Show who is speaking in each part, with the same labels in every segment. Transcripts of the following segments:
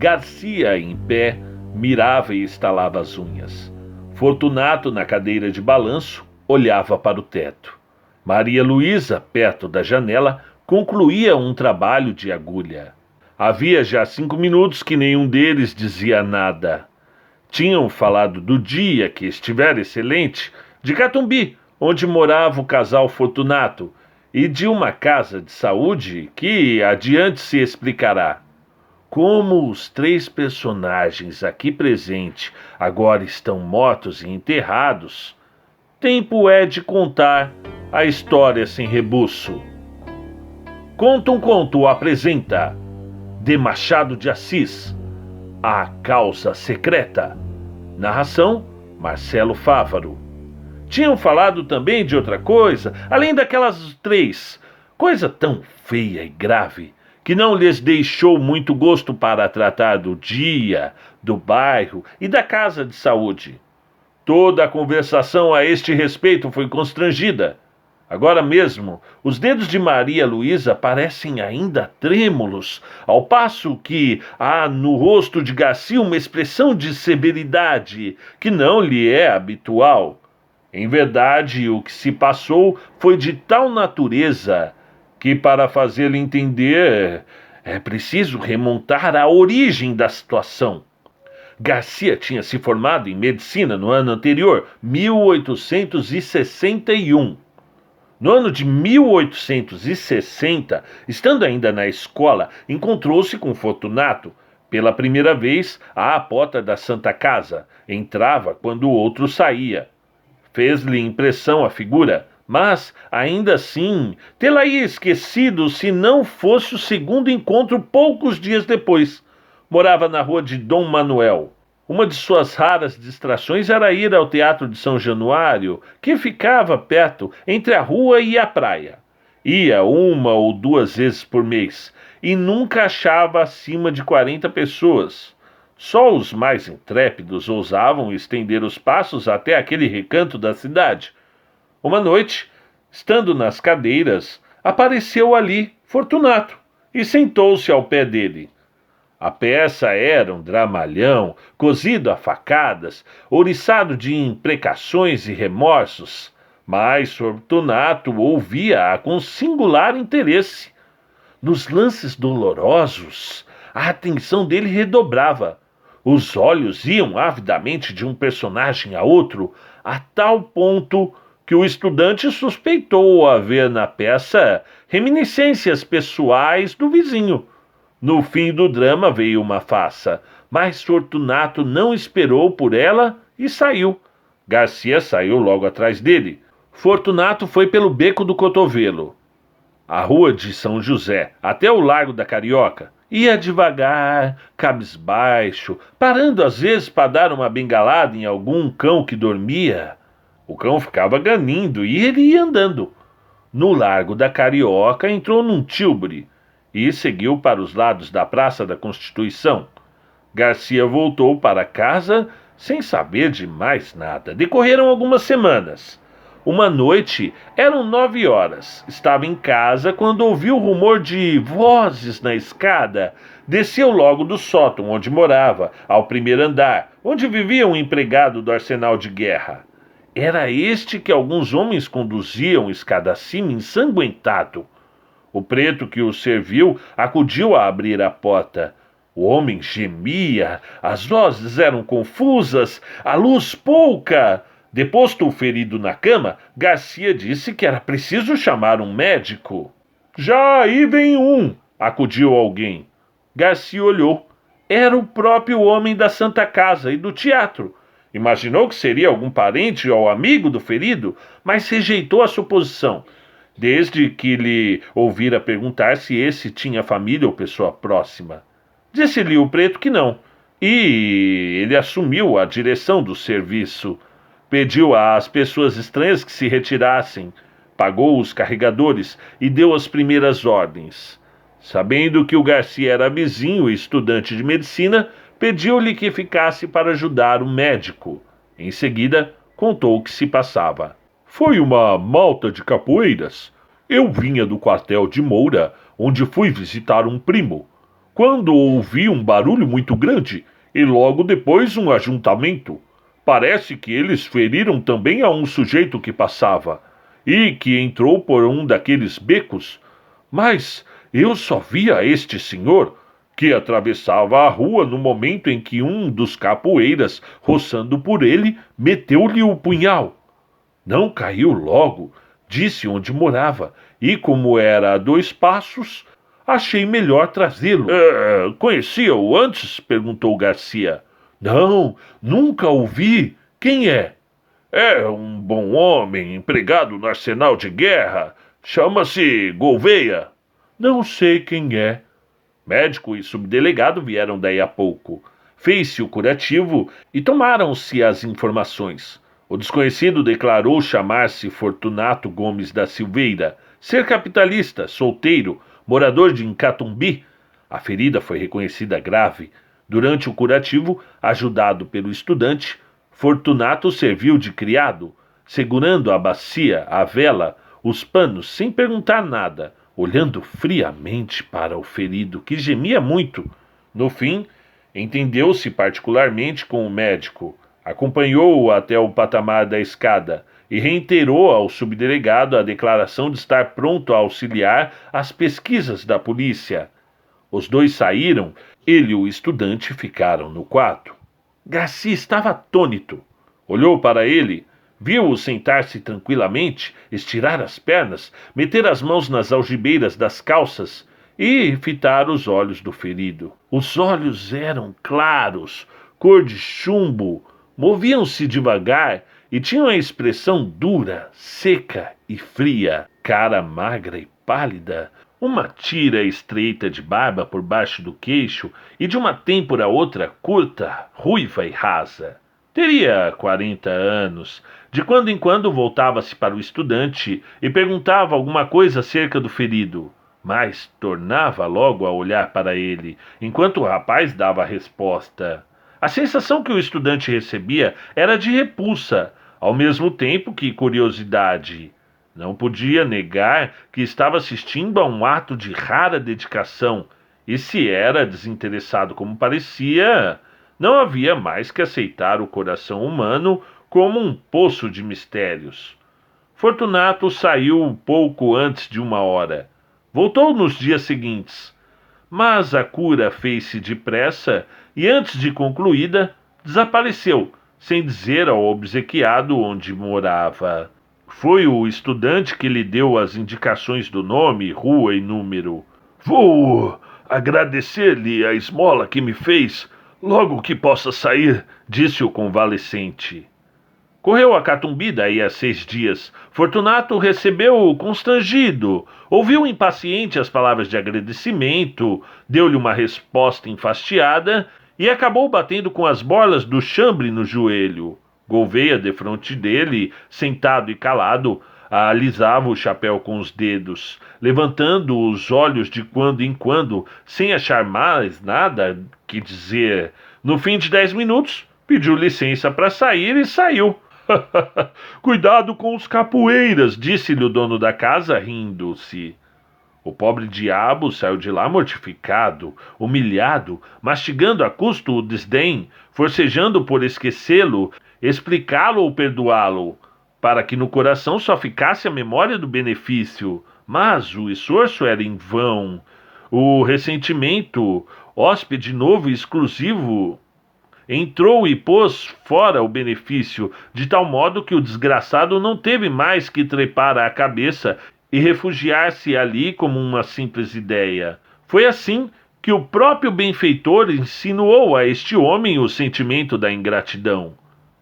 Speaker 1: Garcia, em pé, mirava e estalava as unhas. Fortunato, na cadeira de balanço, olhava para o teto. Maria Luísa, perto da janela, concluía um trabalho de agulha. Havia já 5 minutos que nenhum deles dizia nada. Tinham falado do dia, que estivera excelente, de Catumbi, onde morava o casal Fortunato, e de uma casa de saúde que adiante se explicará. Como os 3 personagens aqui presentes agora estão mortos e enterrados, tempo é de contar a história sem rebuço. Conta um Conto apresenta de Machado de Assis, A Causa Secreta. Narração, Marcelo Fávaro. Tinham falado também de outra coisa, além daquelas 3, coisa tão feia e grave, que não lhes deixou muito gosto para tratar do dia, do bairro e da casa de saúde. Toda a conversação a este respeito foi constrangida. Agora mesmo, os dedos de Maria Luísa parecem ainda trêmulos, ao passo que há no rosto de Garcia uma expressão de severidade que não lhe é habitual. Em verdade, o que se passou foi de tal natureza que, para fazê-lo entender, é preciso remontar à origem da situação. Garcia tinha se formado em medicina no ano anterior, 1861. No ano de 1860, estando ainda na escola, encontrou-se com Fortunato. Pela primeira vez, à porta da Santa Casa. Entrava quando o outro saía. Fez-lhe impressão a figura, mas, ainda assim, tê-la-ia esquecido se não fosse o segundo encontro poucos dias depois. Morava na rua de Dom Manuel. Uma de suas raras distrações era ir ao Teatro de São Januário, que ficava perto, entre a rua e a praia. Ia 1 ou 2 vezes por mês, e nunca achava acima de 40 pessoas. Só os mais intrépidos ousavam estender os passos até aquele recanto da cidade. Uma noite, estando nas cadeiras, apareceu ali Fortunato e sentou-se ao pé dele. A peça era um dramalhão, cozido a facadas, ouriçado de imprecações e remorsos, mas Fortunato ouvia-a com singular interesse. Nos lances dolorosos, a atenção dele redobrava. Os olhos iam avidamente de um personagem a outro, a tal ponto que o estudante suspeitou haver na peça reminiscências pessoais do vizinho. No fim do drama veio uma farsa, mas Fortunato não esperou por ela e saiu. Garcia saiu logo atrás dele. Fortunato foi pelo Beco do Cotovelo, a rua de São José, até o Largo da Carioca. Ia devagar, cabisbaixo, parando às vezes para dar uma bengalada em algum cão que dormia. O cão ficava ganindo e ele ia andando. No Largo da Carioca entrou num tílburi e seguiu para os lados da Praça da Constituição. Garcia voltou para casa sem saber de mais nada. Decorreram algumas semanas. Uma noite, eram 9 horas. Estava em casa quando ouviu o rumor de vozes na escada. Desceu logo do sótão onde morava, ao primeiro andar, onde vivia um empregado do arsenal de guerra. Era este que alguns homens conduziam escada acima ensanguentado. O preto que o serviu acudiu a abrir a porta. O homem gemia, as vozes eram confusas, a luz pouca. Deposto o ferido na cama, Garcia disse que era preciso chamar um médico. Já aí vem um, acudiu alguém. Garcia olhou. Era o próprio homem da Santa Casa e do teatro. Imaginou que seria algum parente ou amigo do ferido, mas rejeitou a suposição, desde que lhe ouvira perguntar se esse tinha família ou pessoa próxima. Disse-lhe o preto que não, e ele assumiu a direção do serviço. Pediu às pessoas estranhas que se retirassem, pagou os carregadores e deu as primeiras ordens. Sabendo que o Garcia era vizinho e estudante de medicina, pediu-lhe que ficasse para ajudar o médico. Em seguida, contou o que se passava. Foi uma malta de capoeiras. Eu vinha do quartel de Moura, onde fui visitar um primo. quando ouvi um barulho muito grande e logo depois um ajuntamento. Parece que eles feriram também a um sujeito que passava e que entrou por um daqueles becos. Mas eu só via este senhor que atravessava a rua no momento em que um dos capoeiras, roçando por ele, meteu-lhe o punhal. Não caiu logo, disse onde morava, e como era a 2 passos, achei melhor trazê-lo. Conhecia-o antes? Perguntou Garcia. Não, nunca o vi. Quem é? É um bom homem, empregado no arsenal de guerra. Chama-se Gouveia. Não sei quem é. Médico e subdelegado vieram daí a pouco. Fez-se o curativo e tomaram-se as informações. O desconhecido declarou chamar-se Fortunato Gomes da Silveira, ser capitalista, solteiro, morador de Incatumbi. A ferida foi reconhecida grave. Durante o curativo, ajudado pelo estudante, Fortunato serviu de criado, segurando a bacia, a vela, os panos, sem perguntar nada, olhando friamente para o ferido, que gemia muito. No fim, entendeu-se particularmente com o médico, acompanhou-o até o patamar da escada e reiterou ao subdelegado a declaração de estar pronto a auxiliar as pesquisas da polícia. Os dois saíram, ele e o estudante ficaram no quarto. Garcia estava atônito. Olhou para ele, viu-o sentar-se tranquilamente, estirar as pernas, meter as mãos nas algibeiras das calças e fitar os olhos do ferido. Os olhos eram claros, cor de chumbo, moviam-se devagar e tinham a expressão dura, seca e fria, cara magra e pálida, uma tira estreita de barba por baixo do queixo e de uma têmpora outra curta, ruiva e rasa. Teria 40 anos. De quando em quando voltava-se para o estudante e perguntava alguma coisa acerca do ferido, mas tornava logo a olhar para ele, enquanto o rapaz dava a resposta. A sensação que o estudante recebia era de repulsa, ao mesmo tempo que curiosidade. Não podia negar que estava assistindo a um ato de rara dedicação, e se era desinteressado como parecia, não havia mais que aceitar o coração humano como um poço de mistérios. Fortunato saiu pouco antes de 1 hora. Voltou nos dias seguintes, mas a cura fez-se depressa e, antes de concluída, desapareceu, sem dizer ao obsequiado onde morava. Foi o estudante que lhe deu as indicações do nome, rua e número. Vou agradecer-lhe a esmola que me fez, logo que possa sair, disse o convalescente. Correu a Catumbi daí a 6 dias. Fortunato recebeu-o constrangido, ouviu impaciente as palavras de agradecimento, deu-lhe uma resposta enfastiada e acabou batendo com as borlas do chambre no joelho. Gouveia, defronte dele, sentado e calado, alisava o chapéu com os dedos, levantando os olhos de quando em quando, sem achar mais nada que dizer. No fim de 10 minutos, pediu licença para sair e saiu. Cuidado com os capoeiras, disse-lhe o dono da casa, rindo-se. O pobre diabo saiu de lá mortificado, humilhado, mastigando a custo o desdém, forcejando por esquecê-lo, explicá-lo ou perdoá-lo, para que no coração só ficasse a memória do benefício. Mas o esforço era em vão. O ressentimento, hóspede novo e exclusivo, entrou e pôs fora o benefício, de tal modo que o desgraçado não teve mais que trepar à cabeça e refugiar-se ali como uma simples ideia. Foi assim que o próprio benfeitor insinuou a este homem o sentimento da ingratidão.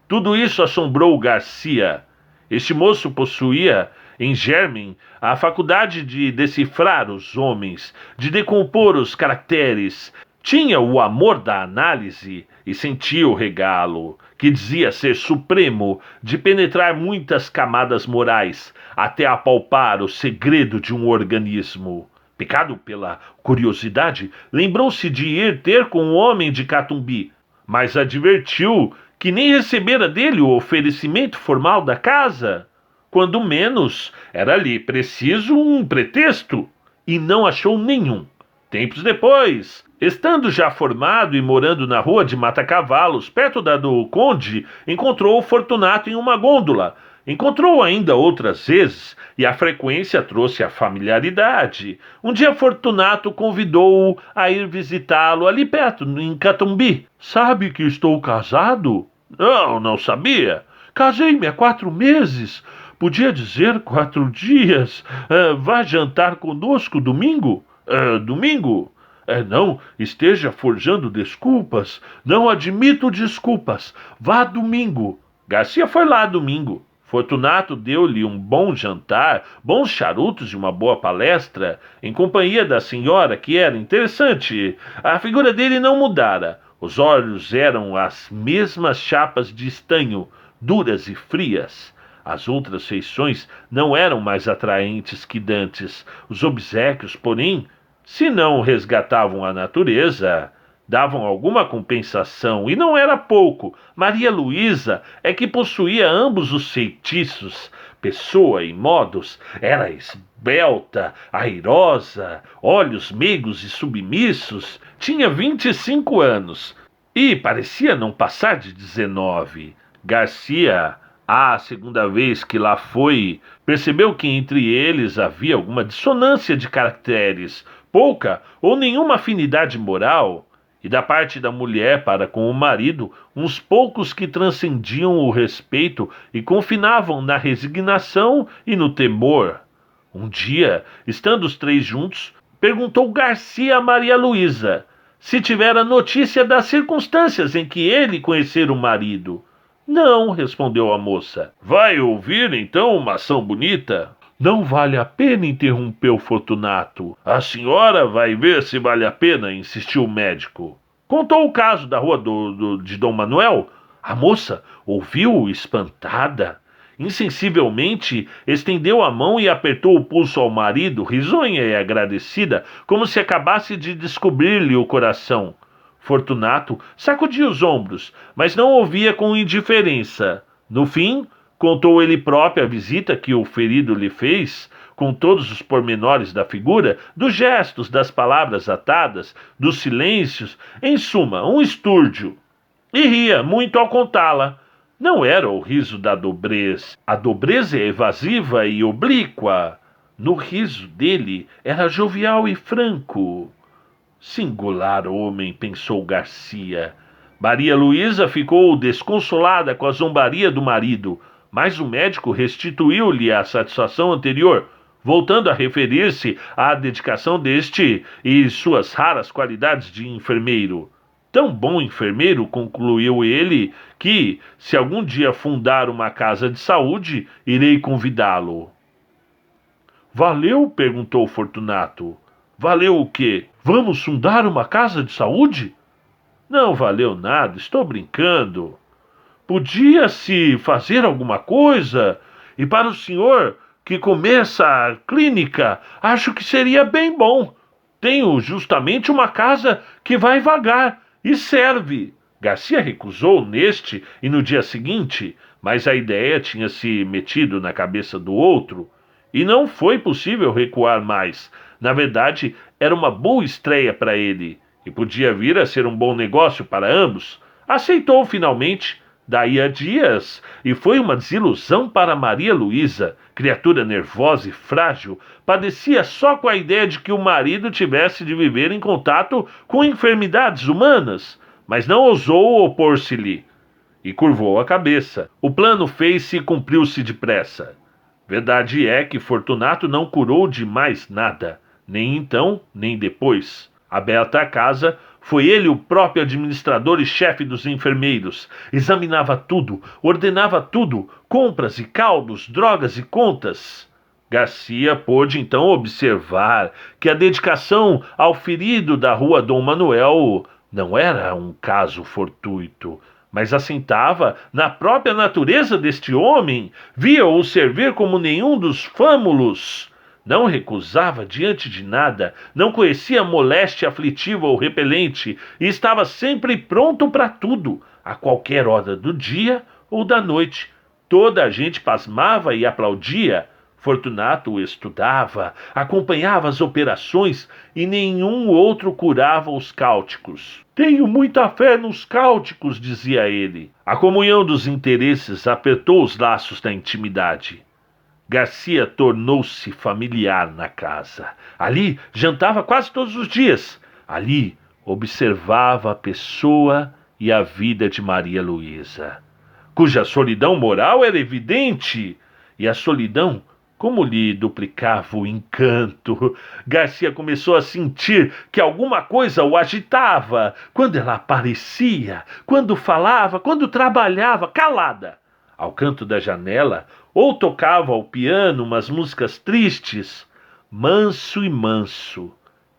Speaker 1: Tudo isso assombrou Garcia. Este moço possuía, em germen, a faculdade de decifrar os homens, de decompor os caracteres. Tinha o amor da análise e sentia o regalo, que dizia ser supremo, de penetrar muitas camadas morais, até apalpar o segredo de um organismo. Picado pela curiosidade, lembrou-se de ir ter com o homem de Catumbi, mas advertiu que nem recebera dele o oferecimento formal da casa. Quando menos, era-lhe preciso um pretexto, e não achou nenhum. Tempos depois, Estando já formado e morando na rua de Mata-Cavalos, perto da do Conde, encontrou Fortunato em uma gôndola. Encontrou ainda outras vezes, e a frequência trouxe a familiaridade. Um dia Fortunato convidou-o a ir visitá-lo ali perto, em Catumbi. Sabe que estou casado? Não, não sabia. Casei-me há 4 meses. Podia dizer 4 dias. Vá jantar conosco domingo? Domingo? Não, esteja forjando desculpas. Não admito desculpas. Vá domingo. Garcia foi lá domingo. Fortunato deu-lhe um bom jantar, bons charutos e uma boa palestra, em companhia da senhora, que era interessante. A figura dele não mudara. Os olhos eram as mesmas chapas de estanho, duras e frias. As outras feições não eram mais atraentes que dantes. Os obséquios, porém, se não resgatavam a natureza, davam alguma compensação, e não era pouco. Maria Luísa é que possuía ambos os feitiços, pessoa e modos. Era esbelta, airosa, olhos meigos e submissos. Tinha 25 anos e parecia não passar de 19. Garcia, a segunda vez que lá foi, percebeu que entre eles havia alguma dissonância de caracteres, pouca ou nenhuma afinidade moral, e da parte da mulher para com o marido, uns poucos que transcendiam o respeito e confinavam na resignação e no temor. Um dia, estando os 3 juntos, perguntou Garcia a Maria Luísa se tivera notícia das circunstâncias em que ele conhecera o marido. Não, respondeu a moça. Vai ouvir então uma ação bonita? Não vale a pena, interrompeu Fortunato. A senhora vai ver se vale a pena, insistiu o médico. Contou o caso da rua de Dom Manuel. A moça ouviu espantada. Insensivelmente, estendeu a mão e apertou o pulso ao marido, risonha e agradecida, como se acabasse de descobrir-lhe o coração. Fortunato sacudia os ombros, mas não ouvia com indiferença. No fim, contou ele próprio a visita que o ferido lhe fez, com todos os pormenores da figura, dos gestos, das palavras atadas, dos silêncios, em suma, um estúrdio. E ria muito ao contá-la. Não era o riso da dobrez. A dobrez é evasiva e oblíqua. No riso dele era jovial e franco. Singular homem, pensou Garcia. Maria Luísa ficou desconsolada com a zombaria do marido, mas o médico restituiu-lhe a satisfação anterior, voltando a referir-se à dedicação deste e suas raras qualidades de enfermeiro. Tão bom enfermeiro, concluiu ele, que, se algum dia fundar uma casa de saúde, irei convidá-lo. Valeu? Perguntou Fortunato. Valeu o quê? Vamos fundar uma casa de saúde? Não valeu nada, estou brincando. Podia-se fazer alguma coisa? E para o senhor que começa a clínica, acho que seria bem bom. Tenho justamente uma casa que vai vagar e serve. Garcia recusou neste e no dia seguinte, mas a ideia tinha se metido na cabeça do outro e não foi possível recuar mais. Na verdade, era uma boa estreia para ele e podia vir a ser um bom negócio para ambos. Aceitou finalmente, daí a dias, e foi uma desilusão para Maria Luísa, criatura nervosa e frágil, padecia só com a ideia de que o marido tivesse de viver em contato com enfermidades humanas, mas não ousou opor-se-lhe, e curvou a cabeça. O plano fez-se e cumpriu-se depressa. Verdade é que Fortunato não curou de mais nada, nem então, nem depois. Aberta a casa, foi ele o próprio administrador e chefe dos enfermeiros. Examinava tudo, ordenava tudo, compras e caldos, drogas e contas. Garcia pôde então observar que a dedicação ao ferido da rua Dom Manuel não era um caso fortuito, mas assentava na própria natureza deste homem, via-o servir como nenhum dos fâmulos. Não recusava diante de nada, não conhecia moléstia aflitiva ou repelente e estava sempre pronto para tudo, a qualquer hora do dia ou da noite. Toda a gente pasmava e aplaudia. Fortunato estudava, acompanhava as operações e nenhum outro curava os cáuticos. Tenho muita fé nos cáuticos, dizia ele. A comunhão dos interesses apertou os laços da intimidade. Garcia tornou-se familiar na casa. Ali jantava quase todos os dias. Ali observava a pessoa e a vida de Maria Luísa, cuja solidão moral era evidente, e a solidão como lhe duplicava o encanto. Garcia começou a sentir que alguma coisa o agitava, quando ela aparecia, quando falava, quando trabalhava, calada, ao canto da janela, ou tocava ao piano umas músicas tristes. Manso e manso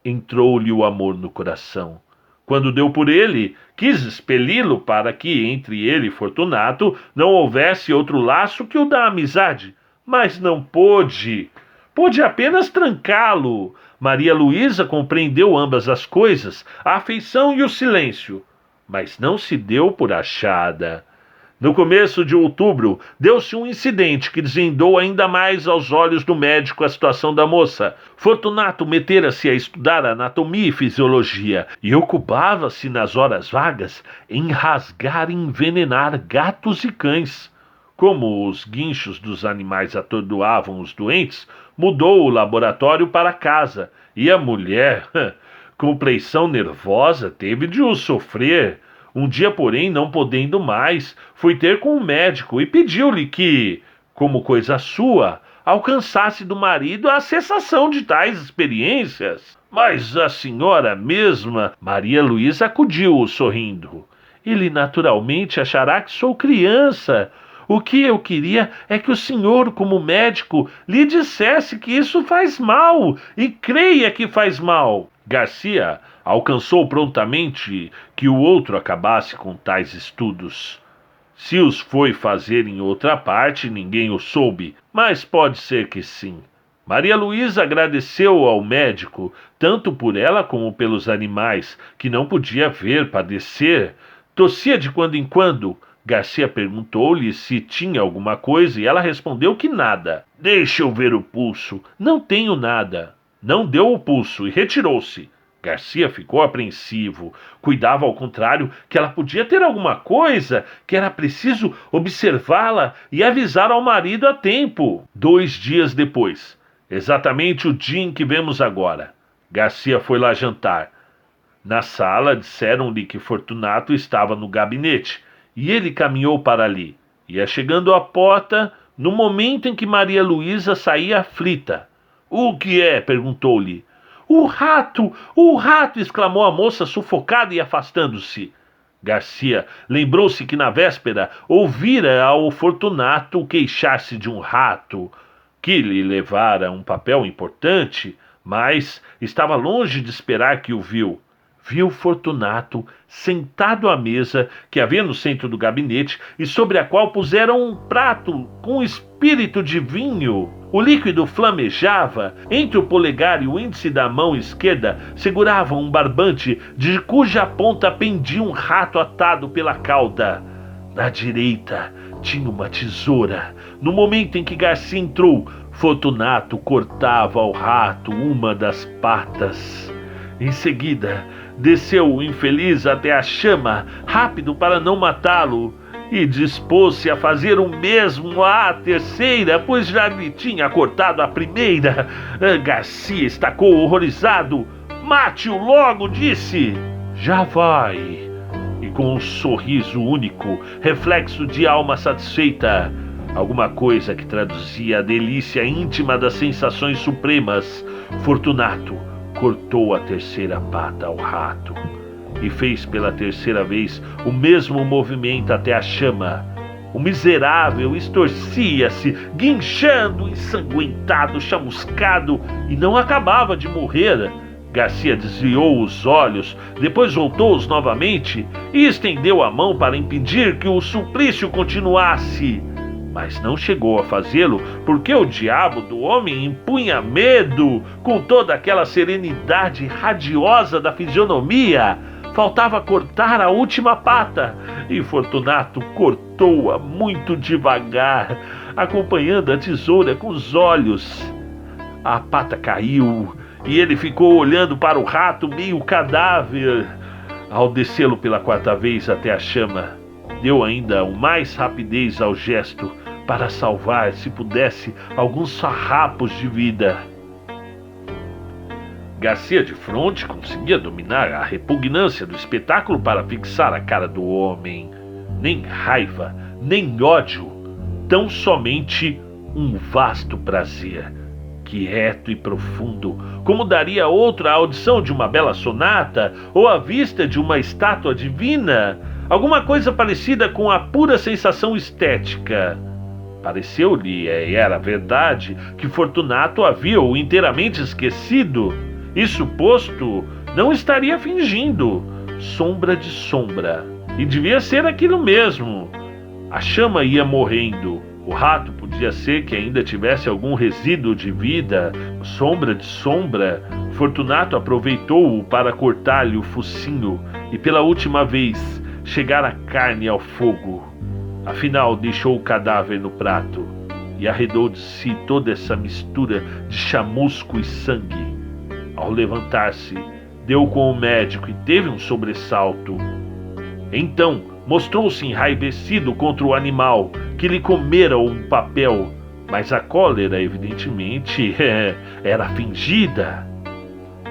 Speaker 1: entrou-lhe o amor no coração. Quando deu por ele, quis expeli-lo para que entre ele e Fortunato não houvesse outro laço que o da amizade, mas não pôde. Pôde apenas trancá-lo. Maria Luísa compreendeu ambas as coisas, a afeição e o silêncio, mas não se deu por achada. No começo de outubro, deu-se um incidente que desvendou ainda mais aos olhos do médico a situação da moça. Fortunato metera-se a estudar anatomia e fisiologia e ocupava-se nas horas vagas em rasgar e envenenar gatos e cães. Como os guinchos dos animais atordoavam os doentes, mudou o laboratório para casa e a mulher, com pressão nervosa, teve de o sofrer. Um dia, porém, não podendo mais, foi ter com o médico e pediu-lhe que, como coisa sua, alcançasse do marido a cessação de tais experiências. Mas a senhora mesma, Maria Luísa, acudiu sorrindo. Ele naturalmente achará que sou criança. O que eu queria é que o senhor, como médico, lhe dissesse que isso faz mal e creia que faz mal. Garcia alcançou prontamente que o outro acabasse com tais estudos. Se os foi fazer em outra parte, ninguém o soube, mas pode ser que sim. Maria Luísa agradeceu ao médico, tanto por ela como pelos animais, que não podia ver padecer. Tossia de quando em quando. Garcia perguntou-lhe se tinha alguma coisa e ela respondeu que nada. Deixa eu ver o pulso. Não tenho nada. Não deu o pulso e retirou-se. Garcia ficou apreensivo. Cuidava, ao contrário, que ela podia ter alguma coisa, que era preciso observá-la e avisar ao marido a tempo. 2 dias depois, exatamente o dia em que vemos agora, Garcia foi lá jantar. Na sala, disseram-lhe que Fortunato estava no gabinete, e ele caminhou para ali. Ia chegando à porta, no momento em que Maria Luísa saía aflita. O que é? Perguntou-lhe. O rato! O rato! Exclamou a moça, sufocada e afastando-se. Garcia lembrou-se que na véspera ouvira ao Fortunato queixar-se de um rato, que lhe levara um papel importante, mas estava longe de esperar que o viu. Viu Fortunato sentado à mesa que havia no centro do gabinete e sobre a qual puseram um prato com espírito de vinho. O líquido flamejava. Entre o polegar e o índice da mão esquerda seguravam um barbante de cuja ponta pendia um rato atado pela cauda. Na direita tinha uma tesoura. No momento em que Garcia entrou, Fortunato cortava ao rato uma das patas. Em seguida, desceu o infeliz até a chama, rápido para não matá-lo, e dispôs-se a fazer o mesmo à terceira, pois já lhe tinha cortado a primeira. Garcia estacou horrorizado. Mate-o logo, disse. Já vai. E com um sorriso único, reflexo de alma satisfeita, alguma coisa que traduzia a delícia íntima das sensações supremas, Fortunato cortou a terceira pata ao rato e fez pela terceira vez o mesmo movimento até a chama. O miserável estorcia-se, guinchando, ensanguentado, chamuscado, e não acabava de morrer. Garcia desviou os olhos, depois voltou-os novamente e estendeu a mão para impedir que o suplício continuasse. Mas não chegou a fazê-lo, porque o diabo do homem impunha medo, com toda aquela serenidade radiosa da fisionomia. Faltava cortar a última pata, e Fortunato cortou-a muito devagar, acompanhando a tesoura com os olhos. A pata caiu, e ele ficou olhando para o rato meio cadáver. Ao descê-lo pela 4ª vez até a chama, deu ainda o mais rapidez ao gesto para salvar, se pudesse, alguns farrapos de vida. Garcia de fronte conseguia dominar a repugnância do espetáculo para fixar a cara do homem. Nem raiva, nem ódio, tão somente um vasto prazer, quieto e profundo, como daria outra audição de uma bela sonata ou a vista de uma estátua divina, alguma coisa parecida com a pura sensação estética. Pareceu-lhe, e era verdade, que Fortunato havia-o inteiramente esquecido. Isso posto, não estaria fingindo. Sombra de sombra. E devia ser aquilo mesmo. A chama ia morrendo. O rato podia ser que ainda tivesse algum resíduo de vida. Sombra de sombra. Fortunato aproveitou-o para cortar-lhe o focinho e pela última vez chegar a carne ao fogo. Afinal, deixou o cadáver no prato e arredou de si toda essa mistura de chamusco e sangue. Ao levantar-se, deu com o médico e teve um sobressalto. Então, mostrou-se enraivecido contra o animal que lhe comera um papel, mas a cólera, evidentemente, era fingida.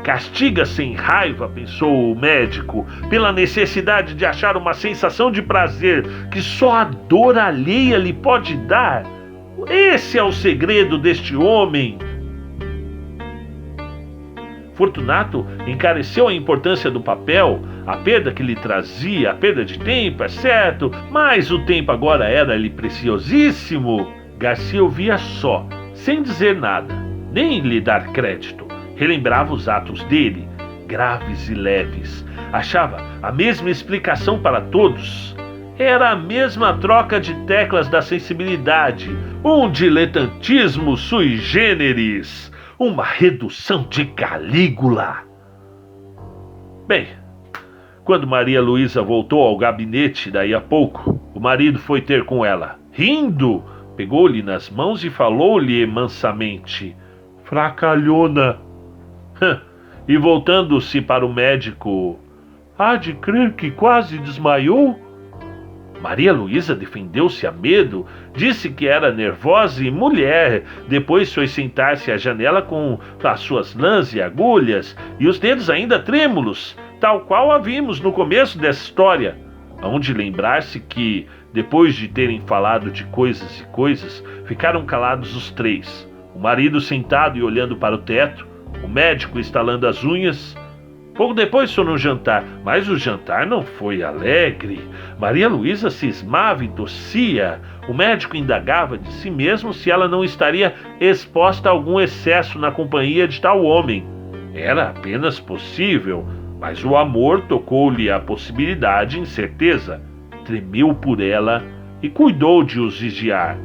Speaker 1: Castiga sem raiva, pensou o médico, pela necessidade de achar uma sensação de prazer que só a dor alheia lhe pode dar. Esse é o segredo deste homem. Fortunato encareceu a importância do papel, a perda que lhe trazia, a perda de tempo, é certo, mas o tempo agora era-lhe preciosíssimo. Garcia ouvia só, sem dizer nada, nem lhe dar crédito. Relembrava os atos dele, graves e leves. Achava a mesma explicação para todos. Era a mesma troca de teclas da sensibilidade, um diletantismo sui generis. Uma redução de Calígula. Bem, quando Maria Luísa voltou ao gabinete daí a pouco, o marido foi ter com ela. Rindo, pegou-lhe nas mãos e falou-lhe mansamente: "Fracalhona." E voltando-se para o médico: "Há de crer que quase desmaiou?" Maria Luísa defendeu-se a medo, disse que era nervosa e mulher. Depois foi sentar-se à janela com as suas lãs e agulhas e os dedos ainda trêmulos, tal qual a vimos no começo dessa história. Hão de lembrar-se que, depois de terem falado de coisas e coisas, ficaram calados os três. O marido sentado e olhando para o teto, o médico estalando as unhas. Pouco depois foi no jantar, mas o jantar não foi alegre. Maria Luísa cismava e tossia. O médico indagava de si mesmo se ela não estaria exposta a algum excesso na companhia de tal homem. Era apenas possível, mas o amor tocou-lhe a possibilidade em certeza. Tremeu por ela e cuidou de os vigiar.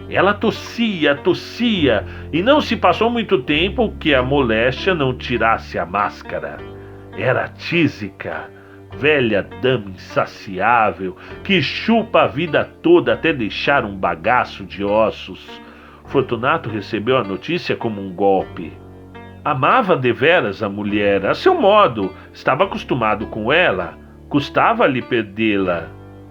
Speaker 1: Ela tossia, e não se passou muito tempo que a moléstia não tirasse a máscara. Era tísica, velha dama insaciável, que chupa a vida toda até deixar um bagaço de ossos. Fortunato recebeu a notícia como um golpe. Amava deveras a mulher, a seu modo, estava acostumado com ela, custava-lhe perdê-la.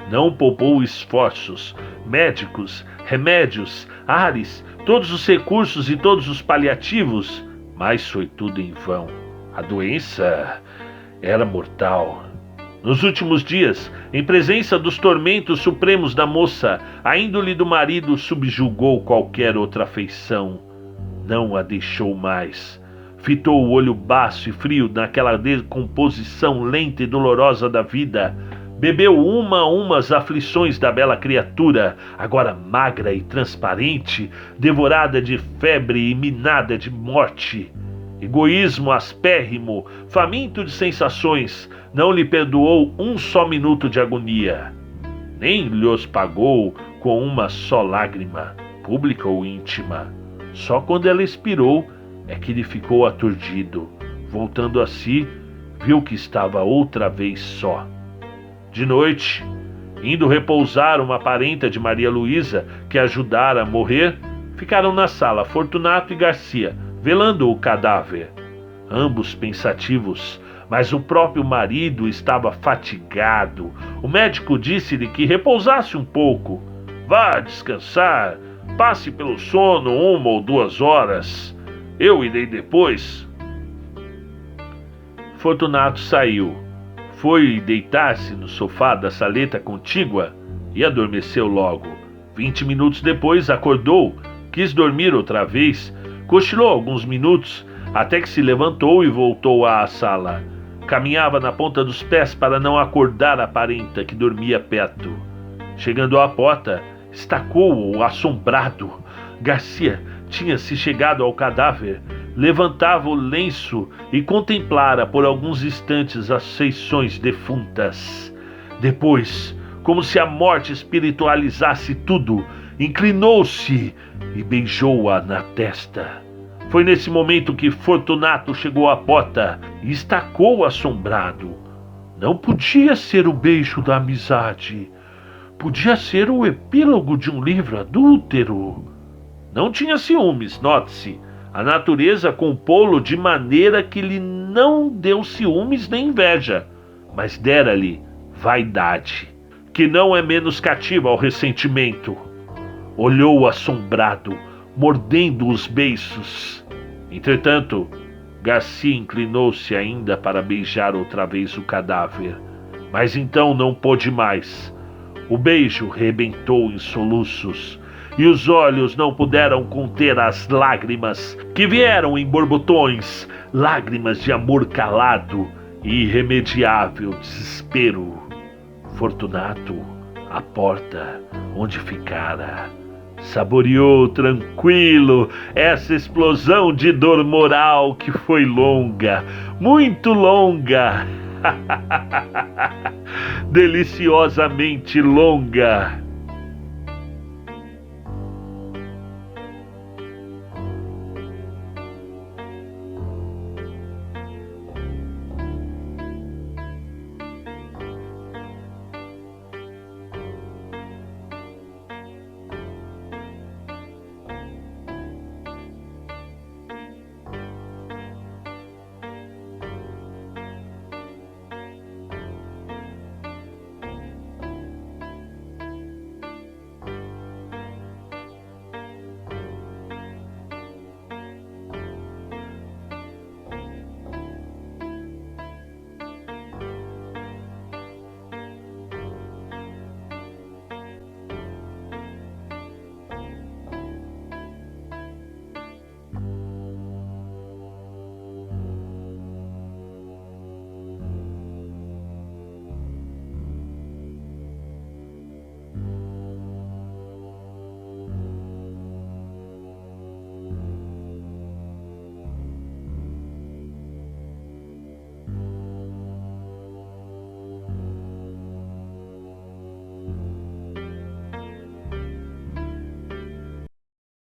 Speaker 1: Não poupou esforços, médicos, remédios, ares, todos os recursos e todos os paliativos, mas foi tudo em vão. A doença era mortal. Nos últimos dias, em presença dos tormentos supremos da moça, a índole do marido subjugou qualquer outra afeição. Não a deixou mais. Fitou o olho baço e frio naquela decomposição lenta e dolorosa da vida. Bebeu uma a uma as aflições da bela criatura, agora magra e transparente, devorada de febre e minada de morte. Egoísmo aspérrimo, faminto de sensações, não lhe perdoou um só minuto de agonia. Nem lhos pagou com uma só lágrima, pública ou íntima. Só quando ela expirou é que ele ficou aturdido. Voltando a si, viu que estava outra vez só. De noite, indo repousar uma parenta de Maria Luísa que ajudara a morrer, ficaram na sala Fortunato e Garcia, velando o cadáver. Ambos pensativos, mas o próprio marido estava fatigado. O médico disse-lhe que repousasse um pouco. Vá descansar, passe pelo sono 1 ou 2 horas. Eu irei depois. Fortunato saiu. Foi deitar-se no sofá da saleta contígua e adormeceu logo. 20 minutos depois acordou, quis dormir outra vez, cochilou alguns minutos, até que se levantou e voltou à sala. Caminhava na ponta dos pés para não acordar a parenta que dormia perto. Chegando à porta, estacou-o assombrado. Garcia tinha-se chegado ao cadáver, levantava o lenço e contemplara por alguns instantes as feições defuntas. Depois, como se a morte espiritualizasse tudo, inclinou-se e beijou-a na testa. Foi nesse momento que Fortunato chegou à porta e estacou assombrado. Não podia ser o beijo da amizade. Podia ser o epílogo de um livro adúltero. Não tinha ciúmes, note-se. A natureza compô-lo de maneira que lhe não deu ciúmes nem inveja, mas dera-lhe vaidade, que não é menos cativa ao ressentimento. Olhou assombrado, mordendo os beiços. Entretanto, Garcia inclinou-se ainda para beijar outra vez o cadáver, mas então não pôde mais. O beijo rebentou em soluços, e os olhos não puderam conter as lágrimas que vieram em borbotões, lágrimas de amor calado e irremediável desespero. Fortunato, à porta onde ficara, saboreou tranquilo essa explosão de dor moral que foi longa, muito longa, deliciosamente longa.